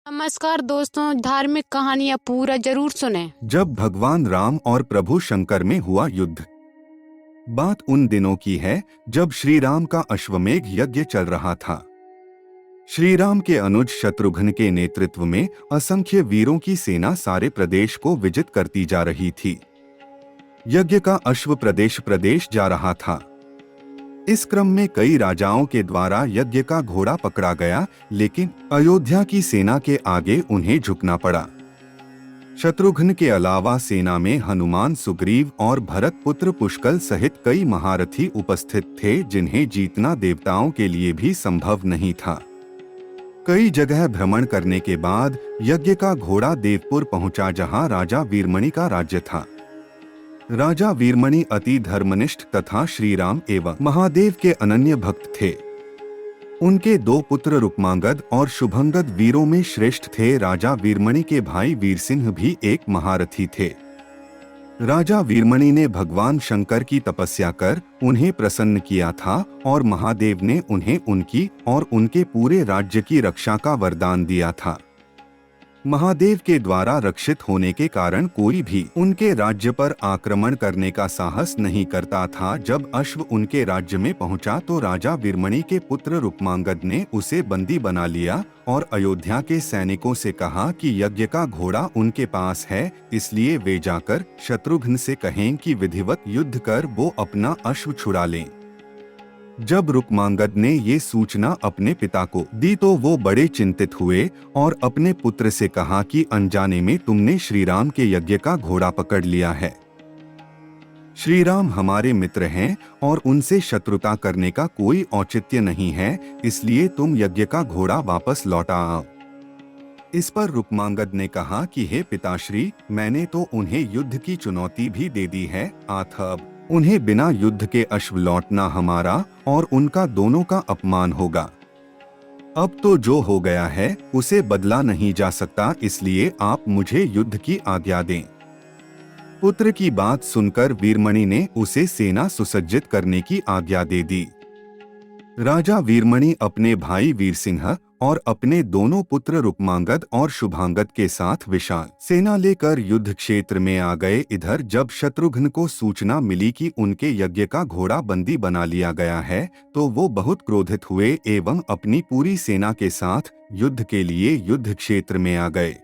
नमस्कार दोस्तों, धार्मिक कहानियाँ पूरा जरूर सुने। जब भगवान राम और प्रभु शंकर में हुआ युद्ध। बात उन दिनों की है जब श्री राम का अश्वमेध यज्ञ चल रहा था। श्री राम के अनुज शत्रुघ्न के नेतृत्व में असंख्य वीरों की सेना सारे प्रदेश को विजित करती जा रही थी। यज्ञ का अश्व प्रदेश प्रदेश जा रहा था। इस क्रम में कई राजाओं के द्वारा यज्ञ का घोड़ा पकड़ा गया, लेकिन अयोध्या की सेना के आगे उन्हें झुकना पड़ा। शत्रुघ्न के अलावा सेना में हनुमान, सुग्रीव और भरत पुत्र पुष्कल सहित कई महारथी उपस्थित थे, जिन्हें जीतना देवताओं के लिए भी संभव नहीं था। कई जगह भ्रमण करने के बाद यज्ञ का घोड़ा देवपुर पहुंचा, जहां राजा वीरमणि का राज्य था। राजा वीरमणि अति धर्मनिष्ठ तथा श्रीराम एवं महादेव के अनन्य भक्त थे। उनके दो पुत्र रुक्मांगद और शुभंगद वीरों में श्रेष्ठ थे। राजा वीरमणि के भाई वीरसिंह भी एक महारथी थे। राजा वीरमणि ने भगवान शंकर की तपस्या कर उन्हें प्रसन्न किया था और महादेव ने उन्हें उनकी और उनके पूरे राज्य की रक्षा का वरदान दिया था। महादेव के द्वारा रक्षित होने के कारण कोई भी उनके राज्य पर आक्रमण करने का साहस नहीं करता था। जब अश्व उनके राज्य में पहुंचा तो राजा वीरमणि के पुत्र रुक्मांगद ने उसे बंदी बना लिया और अयोध्या के सैनिकों से कहा कि यज्ञ का घोड़ा उनके पास है, इसलिए वे जाकर शत्रुघ्न से कहें कि विधिवत युद्ध कर वो अपना अश्व छुड़ा लें। जब रुक्मांगद ने ये सूचना अपने पिता को दी तो वो बड़े चिंतित हुए और अपने पुत्र से कहा कि अनजाने में तुमने श्रीराम के यज्ञ का घोड़ा पकड़ लिया है। श्रीराम हमारे मित्र हैं और उनसे शत्रुता करने का कोई औचित्य नहीं है, इसलिए तुम यज्ञ का घोड़ा वापस लौटा आओ। इस पर रुक्मांगद ने कहा कि हे पिताश्री, मैंने तो उन्हें युद्ध की चुनौती भी दे दी है, अब उन्हें बिना युद्ध के अश्व लौटना हमारा और उनका दोनों का अपमान होगा। अब तो जो हो गया है उसे बदला नहीं जा सकता, इसलिए आप मुझे युद्ध की आज्ञा दें। पुत्र की बात सुनकर वीरमणि ने उसे सेना सुसज्जित करने की आज्ञा दे दी। राजा वीरमणि अपने भाई वीरसिंह और अपने दोनों पुत्र रुक्मांगद और शुभांगद के साथ विशाल सेना लेकर युद्ध क्षेत्र में आ गए। इधर जब शत्रुघ्न को सूचना मिली कि उनके यज्ञ का घोड़ा बंदी बना लिया गया है तो वो बहुत क्रोधित हुए एवं अपनी पूरी सेना के साथ युद्ध के लिए युद्ध क्षेत्र में आ गए।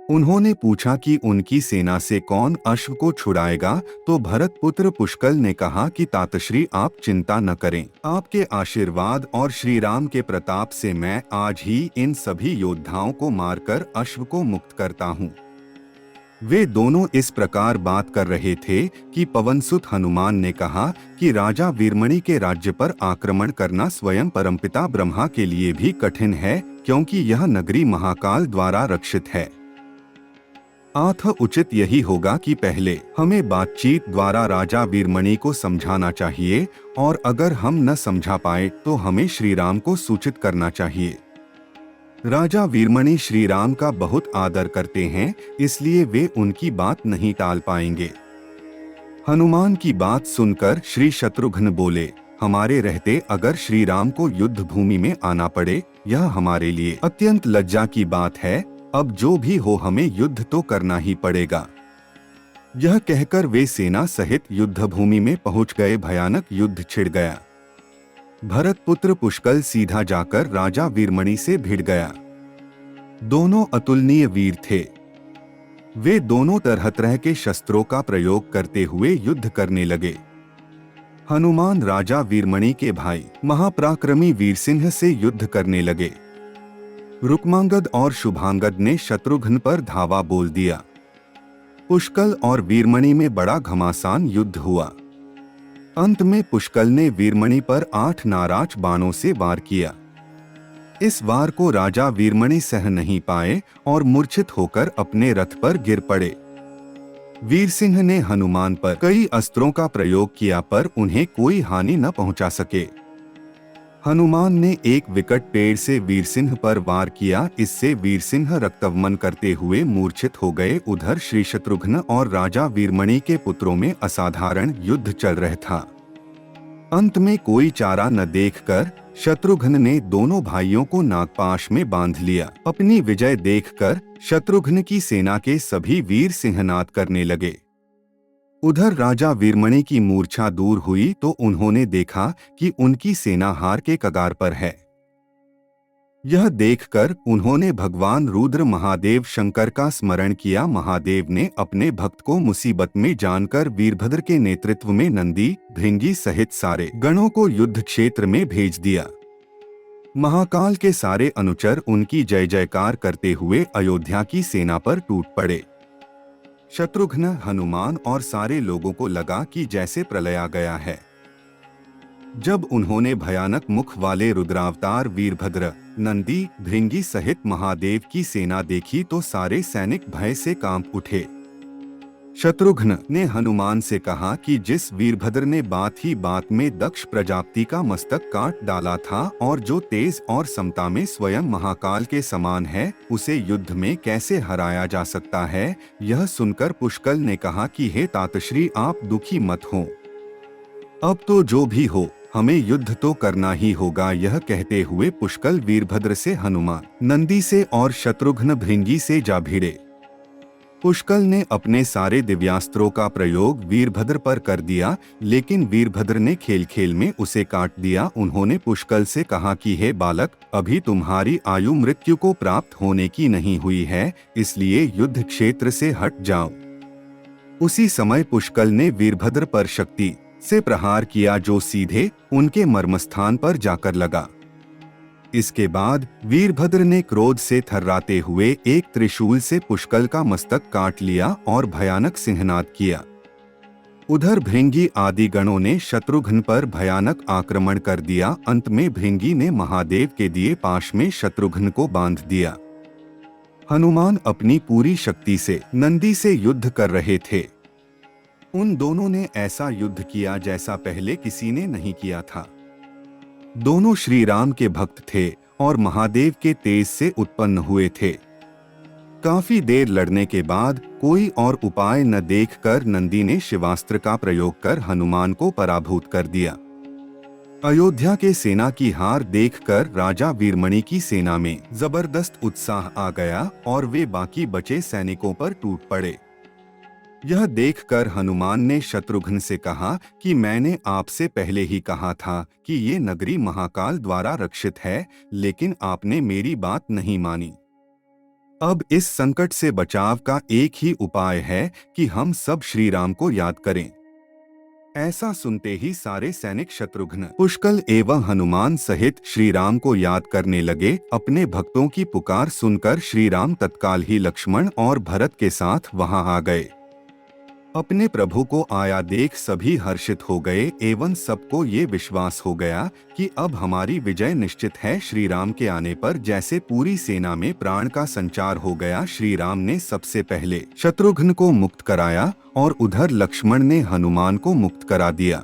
उन्होंने पूछा कि उनकी सेना से कौन अश्व को छुड़ाएगा, तो भरत पुत्र पुष्कल ने कहा कि तातश्री आप चिंता न करें, आपके आशीर्वाद और श्री राम के प्रताप से मैं आज ही इन सभी योद्धाओं को मारकर अश्व को मुक्त करता हूँ। वे दोनों इस प्रकार बात कर रहे थे कि पवनसुत हनुमान ने कहा कि राजा वीरमणि के राज्य पर आक्रमण करना स्वयं परमपिता ब्रह्मा के लिए भी कठिन है, क्योंकि यह नगरी महाकाल द्वारा रक्षित है। अतः उचित यही होगा कि पहले हमें बातचीत द्वारा राजा वीरमणि को समझाना चाहिए और अगर हम न समझा पाए तो हमें श्री राम को सूचित करना चाहिए। राजा वीरमणि श्री राम का बहुत आदर करते हैं, इसलिए वे उनकी बात नहीं टाल पाएंगे। हनुमान की बात सुनकर श्री शत्रुघ्न बोले, हमारे रहते अगर श्री राम को युद्ध भूमि में आना पड़े, यह हमारे लिए अत्यंत लज्जा की बात है। अब जो भी हो हमें युद्ध तो करना ही पड़ेगा। यह कहकर वे सेना सहित युद्ध भूमि में पहुंच गए। भयानक युद्ध छिड़ गया। भरत पुत्र पुष्कल सीधा जाकर राजा वीरमणि से भिड़ गया। दोनों अतुलनीय वीर थे। वे दोनों तरह तरह के शस्त्रों का प्रयोग करते हुए युद्ध करने लगे। हनुमान राजा वीरमणि के भाई महापराक्रमी वीरसिंह से युद्ध करने लगे। रुक्मांगद और शुभांगद ने शत्रुघ्न पर धावा बोल दिया। पुष्कल और वीरमणि में बड़ा घमासान युद्ध हुआ। अंत में पुष्कल ने वीरमणि पर 8 नाराज बाणों से वार किया। इस वार को राजा वीरमणि सह नहीं पाए और मूर्छित होकर अपने रथ पर गिर पड़े। वीरसिंह ने हनुमान पर कई अस्त्रों का प्रयोग किया पर उन्हें कोई हानि न पहुंचा सके। हनुमान ने एक विकट पेड़ से वीरसिंह पर वार किया, इससे वीरसिंह रक्तवमन करते हुए मूर्छित हो गए। उधर श्री शत्रुघ्न और राजा वीरमणि के पुत्रों में असाधारण युद्ध चल रहा था। अंत में कोई चारा न देखकर शत्रुघ्न ने दोनों भाइयों को नागपाश में बांध लिया। अपनी विजय देखकर शत्रुघ्न की सेना के सभी वीर सिंहनाद करने लगे। उधर राजा वीरमणि की मूर्छा दूर हुई तो उन्होंने देखा कि उनकी सेना हार के कगार पर है। यह देखकर उन्होंने भगवान रुद्र महादेव शंकर का स्मरण किया। महादेव ने अपने भक्त को मुसीबत में जानकर वीरभद्र के नेतृत्व में नंदी, भृंगी सहित सारे गणों को युद्ध क्षेत्र में भेज दिया। महाकाल के सारे अनुचर उनकी जय जयकार करते हुए अयोध्या की सेना पर टूट पड़े। शत्रुघ्न, हनुमान और सारे लोगों को लगा कि जैसे प्रलय आ गया है। जब उन्होंने भयानक मुख वाले रुद्रावतार वीरभद्र, नंदी, भृंगी सहित महादेव की सेना देखी तो सारे सैनिक भय से कांप उठे। शत्रुघ्न ने हनुमान से कहा कि जिस वीरभद्र ने बात ही बात में दक्ष प्रजापति का मस्तक काट डाला था और जो तेज और समता में स्वयं महाकाल के समान है, उसे युद्ध में कैसे हराया जा सकता है। यह सुनकर पुष्कल ने कहा कि हे तातश्री, आप दुखी मत हो। अब तो जो भी हो, हमें युद्ध तो करना ही होगा। यह कहते हुए पुष्कल वीरभद्र से, हनुमान, नंदी से और शत्रुघ्न भृंगी से जा भिड़े। पुष्कल ने अपने सारे दिव्यास्त्रों का प्रयोग वीरभद्र पर कर दिया, लेकिन वीरभद्र ने खेल खेल में उसे काट दिया। उन्होंने पुष्कल से कहा कि हे बालक, अभी तुम्हारी आयु मृत्यु को प्राप्त होने की नहीं हुई है, इसलिए युद्ध क्षेत्र से हट जाओ। उसी समय पुष्कल ने वीरभद्र पर शक्ति से प्रहार किया जो सीधे उनके मर्मस्थान पर जाकर लगा। इसके बाद वीरभद्र ने क्रोध से थर्राते हुए एक त्रिशूल से पुष्कल का मस्तक काट लिया और भयानक सिंहनाद किया। उधर भृंगी आदि गणों ने शत्रुघ्न पर भयानक आक्रमण कर दिया। अंत में भृंगी ने महादेव के दिए पाश में शत्रुघ्न को बांध दिया। हनुमान अपनी पूरी शक्ति से नंदी से युद्ध कर रहे थे। उन दोनों ने ऐसा युद्ध किया जैसा पहले किसी ने नहीं किया था। दोनों श्री राम के भक्त थे और महादेव के तेज से उत्पन्न हुए थे। काफी देर लड़ने के बाद कोई और उपाय न देखकर नंदी ने शिवास्त्र का प्रयोग कर हनुमान को पराभूत कर दिया। अयोध्या के सेना की हार देखकर राजा वीरमणि की सेना में जबरदस्त उत्साह आ गया और वे बाकी बचे सैनिकों पर टूट पड़े। यह देखकर हनुमान ने शत्रुघ्न से कहा कि मैंने आपसे पहले ही कहा था कि ये नगरी महाकाल द्वारा रक्षित है, लेकिन आपने मेरी बात नहीं मानी। अब इस संकट से बचाव का एक ही उपाय है कि हम सब श्री राम को याद करें। ऐसा सुनते ही सारे सैनिक शत्रुघ्न, पुष्कल एवं हनुमान सहित श्री राम को याद करने लगे। अपने भक्तों की पुकार सुनकर श्री राम तत्काल ही लक्ष्मण और भरत के साथ वहां आ गए। अपने प्रभु को आया देख सभी हर्षित हो गए एवं सबको ये विश्वास हो गया कि अब हमारी विजय निश्चित है। श्री राम के आने पर जैसे पूरी सेना में प्राण का संचार हो गया। श्री राम ने सबसे पहले शत्रुघ्न को मुक्त कराया और उधर लक्ष्मण ने हनुमान को मुक्त करा दिया।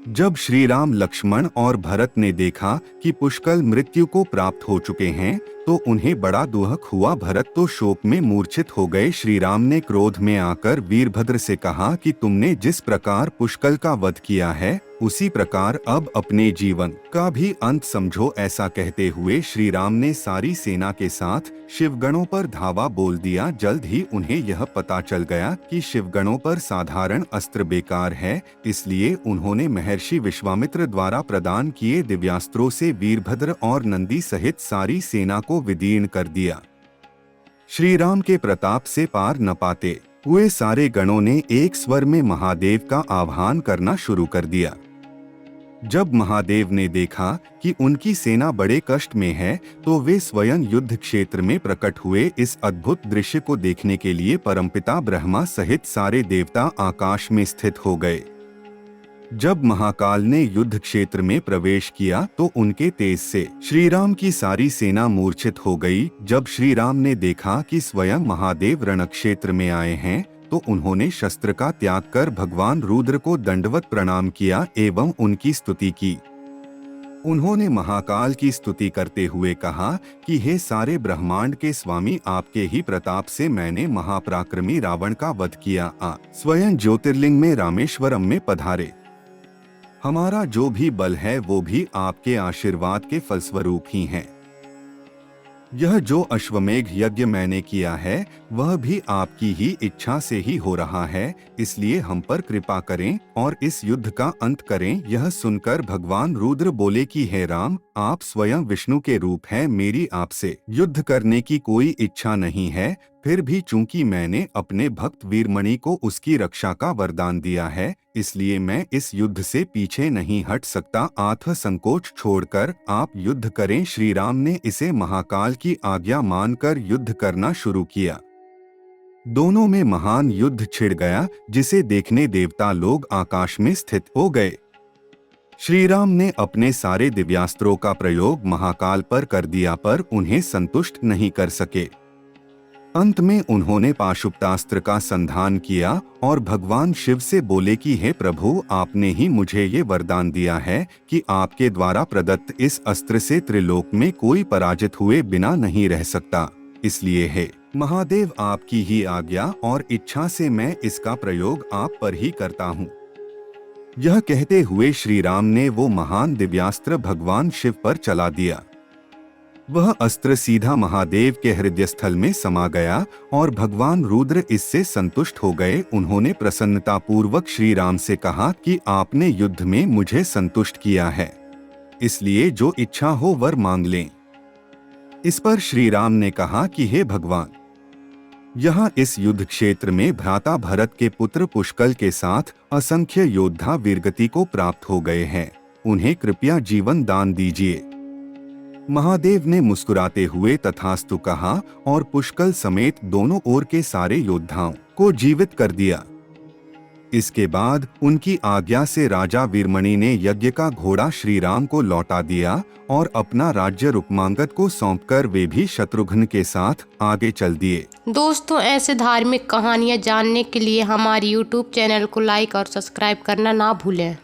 जब श्री राम, लक्ष्मण और भरत ने देखा कि पुष्कल मृत्यु को प्राप्त हो चुके हैं तो उन्हें बड़ा दुख हुआ। भरत तो शोक में मूर्छित हो गए। श्री राम ने क्रोध में आकर वीरभद्र से कहा कि तुमने जिस प्रकार पुष्कल का वध किया है, उसी प्रकार अब अपने जीवन का भी अंत समझो। ऐसा कहते हुए श्री राम ने सारी सेना के साथ शिवगणों पर धावा बोल दिया। जल्द ही उन्हें यह पता चल गया कि शिवगणों पर साधारण अस्त्र बेकार है, इसलिए उन्होंने महर्षि विश्वामित्र द्वारा प्रदान किए दिव्यास्त्रों से वीरभद्र और नंदी सहित सारी सेना को विदीर्ण कर दिया। श्री राम के प्रताप से पार न पाते हुए सारे गणों ने एक स्वर में महादेव का आह्वान करना शुरू कर दिया। जब महादेव ने देखा कि उनकी सेना बड़े कष्ट में है तो वे स्वयं युद्ध क्षेत्र में प्रकट हुए। इस अद्भुत दृश्य को देखने के लिए परमपिता ब्रह्मा सहित सारे देवता आकाश में स्थित हो गए। जब महाकाल ने युद्ध क्षेत्र में प्रवेश किया तो उनके तेज से श्री राम की सारी सेना मूर्छित हो गई। जब श्री राम ने देखा कि स्वयं महादेव रणक्षेत्र में आए हैं तो उन्होंने शस्त्र का त्याग कर भगवान रुद्र को दंडवत प्रणाम किया एवं उनकी स्तुति की। उन्होंने महाकाल की स्तुति करते हुए कहा कि हे सारे ब्रह्मांड के स्वामी, आपके ही प्रताप से मैंने महापराक्रमी रावण का वध किया। स्वयं ज्योतिर्लिंग में रामेश्वरम में पधारे। हमारा जो भी बल है वो भी आपके आशीर्वाद के फलस्वरूप ही है। यह जो अश्वमेघ यज्ञ मैंने किया है वह भी आपकी ही इच्छा से ही हो रहा है, इसलिए हम पर कृपा करें और इस युद्ध का अंत करें। यह सुनकर भगवान रुद्र बोले कि हे राम, आप स्वयं विष्णु के रूप हैं, मेरी आपसे युद्ध करने की कोई इच्छा नहीं है। फिर भी चूंकि मैंने अपने भक्त वीरमणि को उसकी रक्षा का वरदान दिया है, इसलिए मैं इस युद्ध से पीछे नहीं हट सकता। आत्म संकोच छोड़कर आप युद्ध करें। श्री राम ने इसे महाकाल की आज्ञा मानकर युद्ध करना शुरू किया। दोनों में महान युद्ध छिड़ गया, जिसे देखने देवता लोग आकाश में स्थित हो गए। श्री राम ने अपने सारे दिव्यास्त्रों का प्रयोग महाकाल पर कर दिया, पर उन्हें संतुष्ट नहीं कर सके। अंत में उन्होंने पाशुपतास्त्र का संधान किया और भगवान शिव से बोले कि हे प्रभु, आपने ही मुझे ये वरदान दिया है कि आपके द्वारा प्रदत्त इस अस्त्र से त्रिलोक में कोई पराजित हुए बिना नहीं रह सकता। इसलिए हे महादेव, आपकी ही आज्ञा और इच्छा से मैं इसका प्रयोग आप पर ही करता हूँ। यह कहते हुए श्री राम ने वो महान दिव्यास्त्र भगवान शिव पर चला दिया। वह अस्त्र सीधा महादेव के हृदय स्थल में समा गया और भगवान रुद्र इससे संतुष्ट हो गए। उन्होंने प्रसन्नता पूर्वक श्री राम से कहा कि आपने युद्ध में मुझे संतुष्ट किया है, इसलिए जो इच्छा हो वर मांग लें। इस पर श्री राम ने कहा कि हे भगवान, यहाँ इस युद्ध क्षेत्र में भ्राता भरत के पुत्र पुष्कल के साथ असंख्य योद्धा वीरगति को प्राप्त हो गए हैं, उन्हें कृपया जीवन दान दीजिए। महादेव ने मुस्कुराते हुए तथास्तु कहा और पुष्कल समेत दोनों ओर के सारे योद्धाओं को जीवित कर दिया। इसके बाद उनकी आज्ञा से राजा वीरमणि ने यज्ञ का घोड़ा श्री राम को लौटा दिया और अपना राज्य रुक्मांगद को सौंपकर वे भी शत्रुघ्न के साथ आगे चल दिए। दोस्तों, ऐसे धार्मिक कहानियाँ जानने के लिए हमारे YouTube चैनल को लाइक और सब्सक्राइब करना ना भूलें।